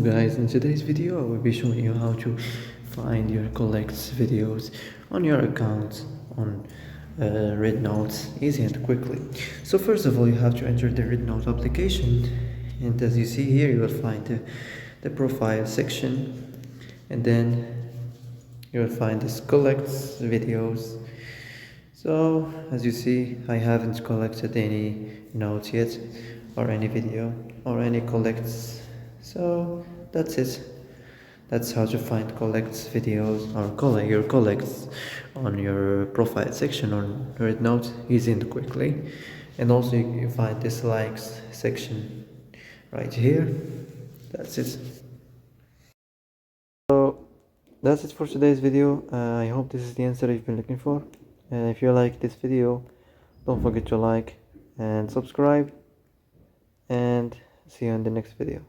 Guys, in today's video I will be showing you how to find your collects videos on your account on Rednote easy and quickly. So first of all, you have to enter the Rednote application, and as you see here you will find the profile section, and then you will find this collects videos. So as you see, I haven't collected any notes yet, or any video, or any collects. So that's it. That's how to find collects videos or collect your collects on your profile section on Rednote easy and quickly. And also you find this likes section right here. That's it. So that's it for today's video. I hope this is the answer you've been looking for. And if you like this video, don't forget to like and subscribe, and see you in the next video.